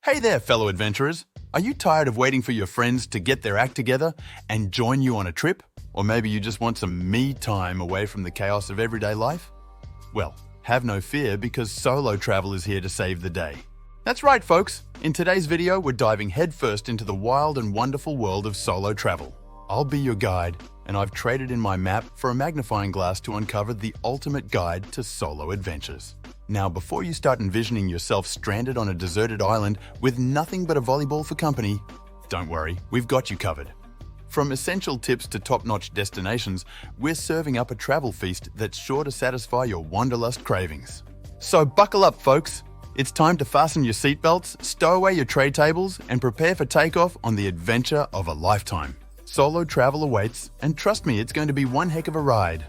Hey there, fellow adventurers! Are you tired of waiting for your friends to get their act together and join you on a trip? Or maybe you just want some me time away from the chaos of everyday life? Well, have no fear because solo travel is here to save the day. That's right, folks! In today's video, we're diving headfirst into the wild and wonderful world of solo travel. I'll be your guide, and I've traded in my map for a magnifying glass to uncover the ultimate guide to solo adventures. Now, before you start envisioning yourself stranded on a deserted island with nothing but a volleyball for company, don't worry, we've got you covered. From essential tips to top-notch destinations, we're serving up a travel feast that's sure to satisfy your wanderlust cravings. So buckle up, folks! It's time to fasten your seatbelts, stow away your tray tables, and prepare for takeoff on the adventure of a lifetime. Solo travel awaits, and trust me, it's going to be one heck of a ride.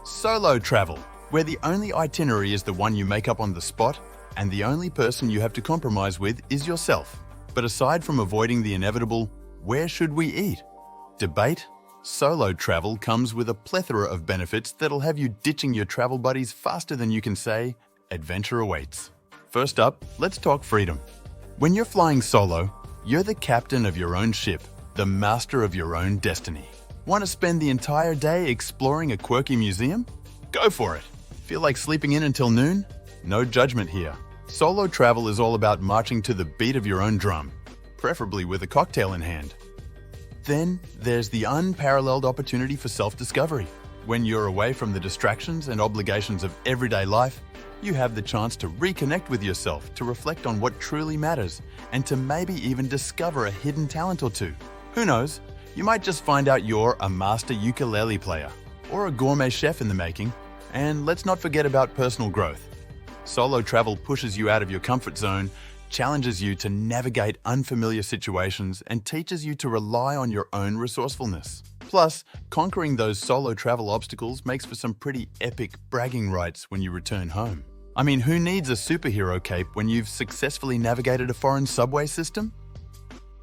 Solo travel, where the only itinerary is the one you make up on the spot, and the only person you have to compromise with is yourself. But aside from avoiding the inevitable, where should we eat? Debate, solo travel comes with a plethora of benefits that'll have you ditching your travel buddies faster than you can say, adventure awaits. First up, let's talk freedom. When you're flying solo, you're the captain of your own ship, the master of your own destiny. Want to spend the entire day exploring a quirky museum? Go for it! Feel like sleeping in until noon? No judgment here. Solo travel is all about marching to the beat of your own drum, preferably with a cocktail in hand. Then there's the unparalleled opportunity for self-discovery. When you're away from the distractions and obligations of everyday life, you have the chance to reconnect with yourself, to reflect on what truly matters, and to maybe even discover a hidden talent or two. Who knows? You might just find out you're a master ukulele player, or a gourmet chef in the making. And let's not forget about personal growth. Solo travel pushes you out of your comfort zone, challenges you to navigate unfamiliar situations, and teaches you to rely on your own resourcefulness. Plus, conquering those solo travel obstacles makes for some pretty epic bragging rights when you return home. I mean, who needs a superhero cape when you've successfully navigated a foreign subway system?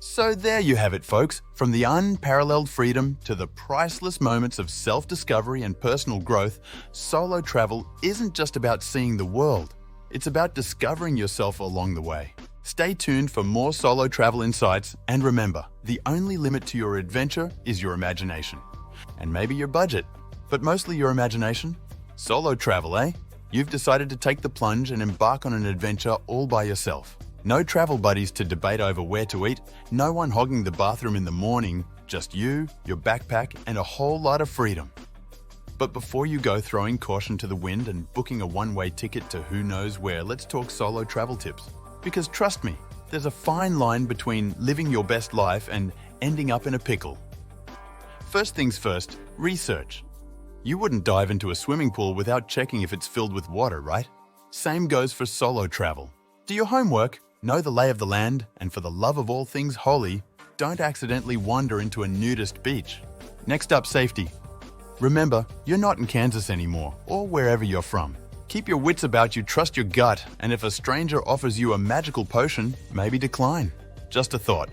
So there you have it, folks. From the unparalleled freedom to the priceless moments of self-discovery and personal growth, solo travel isn't just about seeing the world. It's about discovering yourself along the way. Stay tuned for more solo travel insights, and remember, the only limit to your adventure is your imagination. And maybe your budget, but mostly your imagination. Solo travel, eh? You've decided to take the plunge and embark on an adventure all by yourself. No travel buddies to debate over where to eat, no one hogging the bathroom in the morning, just you, your backpack, and a whole lot of freedom. But before you go throwing caution to the wind and booking a one-way ticket to who knows where, let's talk solo travel tips. Because trust me, there's a fine line between living your best life and ending up in a pickle. First things first, research. You wouldn't dive into a swimming pool without checking if it's filled with water, right? Same goes for solo travel. Do your homework, know the lay of the land, and for the love of all things holy, don't accidentally wander into a nudist beach. Next up, safety. Remember, you're not in Kansas anymore, or wherever you're from. Keep your wits about you, trust your gut, and if a stranger offers you a magical potion, maybe decline. Just a thought.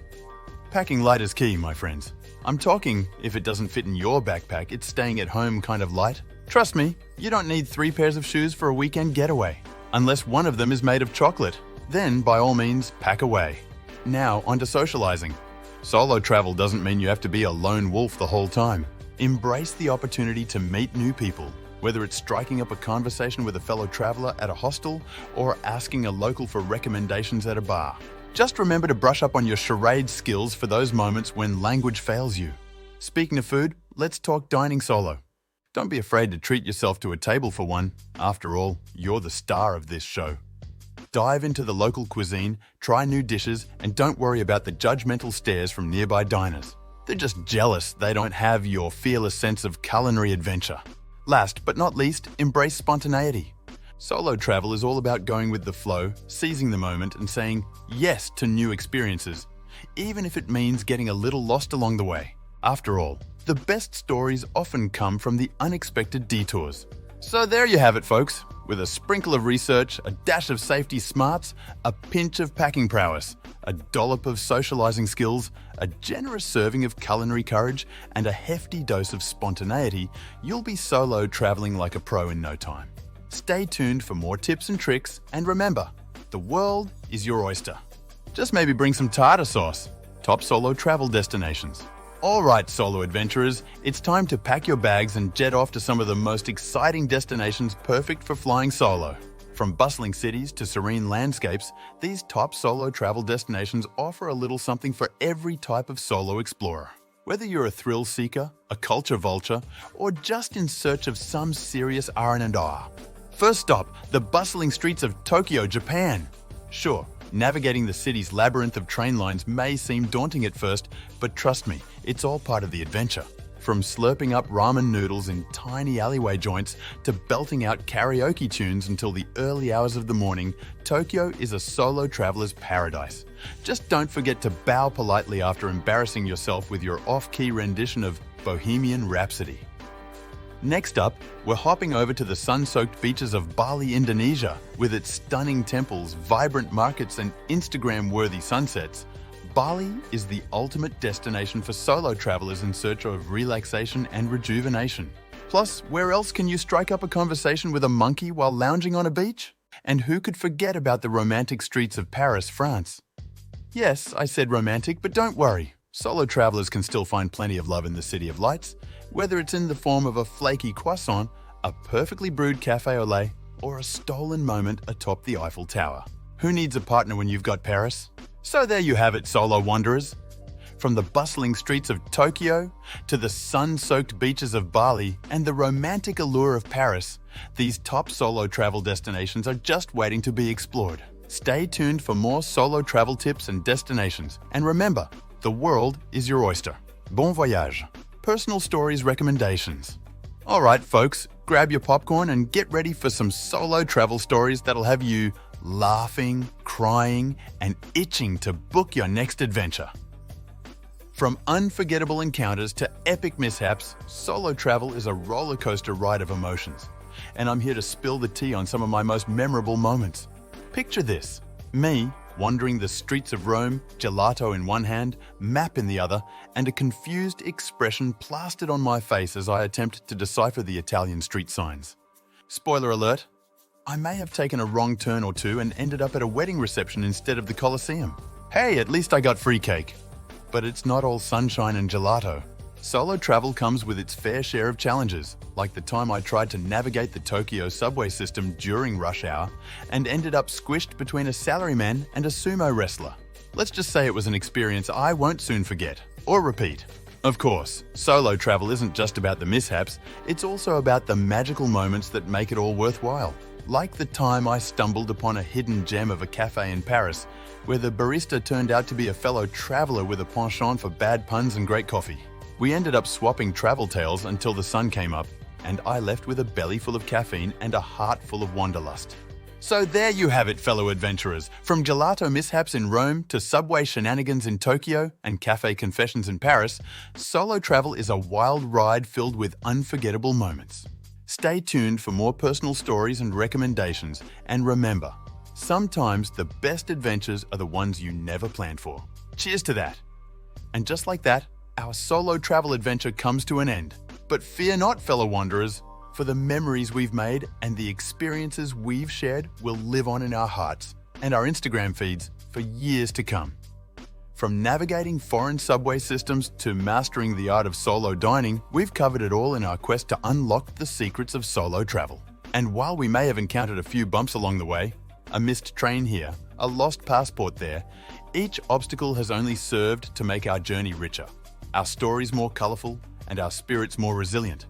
Packing light is key, my friends. I'm talking, if it doesn't fit in your backpack, it's staying at home kind of light. Trust me, you don't need 3 pairs of shoes for a weekend getaway. Unless one of them is made of chocolate. Then, by all means, pack away. Now, onto socializing. Solo travel doesn't mean you have to be a lone wolf the whole time. Embrace the opportunity to meet new people, whether it's striking up a conversation with a fellow traveler at a hostel or asking a local for recommendations at a bar. Just remember to brush up on your charade skills for those moments when language fails you. Speaking of food, let's talk dining solo. Don't be afraid to treat yourself to a table for one. After all, you're the star of this show. Dive into the local cuisine, try new dishes, and don't worry about the judgmental stares from nearby diners. They're just jealous they don't have your fearless sense of culinary adventure. Last but not least, embrace spontaneity. Solo travel is all about going with the flow, seizing the moment, and saying yes to new experiences, even if it means getting a little lost along the way. After all, the best stories often come from the unexpected detours. So there you have it, folks. With a sprinkle of research, a dash of safety smarts, a pinch of packing prowess, a dollop of socializing skills, a generous serving of culinary courage, and a hefty dose of spontaneity, you'll be solo traveling like a pro in no time. Stay tuned for more tips and tricks, and remember, the world is your oyster. Just maybe bring some tartar sauce. Top solo travel destinations. All right, solo adventurers, it's time to pack your bags and jet off to some of the most exciting destinations perfect for flying solo. From bustling cities to serene landscapes, these top solo travel destinations offer a little something for every type of solo explorer. Whether you're a thrill seeker, a culture vulture, or just in search of some serious R&R. First stop, the bustling streets of Tokyo, Japan. Sure, navigating the city's labyrinth of train lines may seem daunting at first, but trust me, it's all part of the adventure. From slurping up ramen noodles in tiny alleyway joints to belting out karaoke tunes until the early hours of the morning, Tokyo is a solo traveler's paradise. Just don't forget to bow politely after embarrassing yourself with your off-key rendition of Bohemian Rhapsody. Next up, we're hopping over to the sun-soaked beaches of Bali, Indonesia. With its stunning temples, vibrant markets, and Instagram-worthy sunsets, Bali is the ultimate destination for solo travelers in search of relaxation and rejuvenation. Plus, where else can you strike up a conversation with a monkey while lounging on a beach? And who could forget about the romantic streets of Paris, France? Yes, I said romantic, but don't worry. Solo travelers can still find plenty of love in the City of Lights, whether it's in the form of a flaky croissant, a perfectly brewed cafe au lait, or a stolen moment atop the Eiffel Tower. Who needs a partner when you've got Paris? So there you have it, solo wanderers. From the bustling streets of Tokyo to the sun-soaked beaches of Bali and the romantic allure of Paris, these top solo travel destinations are just waiting to be explored. Stay tuned for more solo travel tips and destinations. And remember, the world is your oyster. Bon voyage. Personal stories recommendations. All right, folks, grab your popcorn and get ready for some solo travel stories that'll have you laughing, crying, and itching to book your next adventure. From unforgettable encounters to epic mishaps, solo travel is a roller coaster ride of emotions. And I'm here to spill the tea on some of my most memorable moments. Picture this, me wandering the streets of Rome, gelato in one hand, map in the other, and a confused expression plastered on my face as I attempt to decipher the Italian street signs. Spoiler alert, I may have taken a wrong turn or two and ended up at a wedding reception instead of the Colosseum. Hey, at least I got free cake. But it's not all sunshine and gelato. Solo travel comes with its fair share of challenges, like the time I tried to navigate the Tokyo subway system during rush hour and ended up squished between a salaryman and a sumo wrestler. Let's just say it was an experience I won't soon forget or repeat. Of course, solo travel isn't just about the mishaps, it's also about the magical moments that make it all worthwhile. Like the time I stumbled upon a hidden gem of a cafe in Paris, where the barista turned out to be a fellow traveler with a penchant for bad puns and great coffee. We ended up swapping travel tales until the sun came up, and I left with a belly full of caffeine and a heart full of wanderlust. So there you have it, fellow adventurers. From gelato mishaps in Rome to subway shenanigans in Tokyo and cafe confessions in Paris, solo travel is a wild ride filled with unforgettable moments. Stay tuned for more personal stories and recommendations, and remember, sometimes the best adventures are the ones you never planned for. Cheers to that! And just like that, our solo travel adventure comes to an end. But fear not, fellow wanderers, for the memories we've made and the experiences we've shared will live on in our hearts and our Instagram feeds for years to come. From navigating foreign subway systems to mastering the art of solo dining, we've covered it all in our quest to unlock the secrets of solo travel. And while we may have encountered a few bumps along the way, a missed train here, a lost passport there, each obstacle has only served to make our journey richer, our stories more colourful, and our spirits more resilient.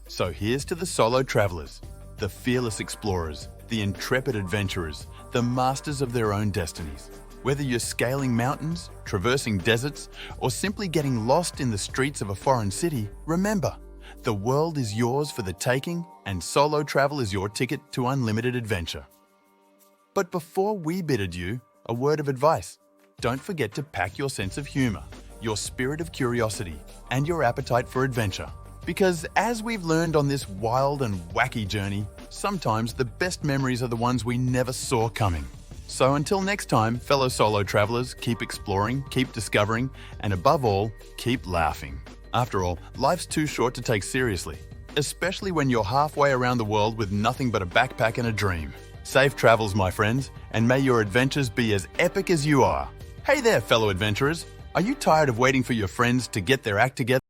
So here's to the solo travelers, the fearless explorers, the intrepid adventurers, the masters of their own destinies. Whether you're scaling mountains, traversing deserts, or simply getting lost in the streets of a foreign city, remember, the world is yours for the taking, and solo travel is your ticket to unlimited adventure. But before we bid adieu, a word of advice. Don't forget to pack your sense of humour, your spirit of curiosity, and your appetite for adventure. Because as we've learned on this wild and wacky journey, sometimes the best memories are the ones we never saw coming. So until next time, fellow solo travelers, keep exploring, keep discovering, and above all, keep laughing. After all, life's too short to take seriously, especially when you're halfway around the world with nothing but a backpack and a dream. Safe travels, my friends, and may your adventures be as epic as you are. Hey there, fellow adventurers. Are you tired of waiting for your friends to get their act together?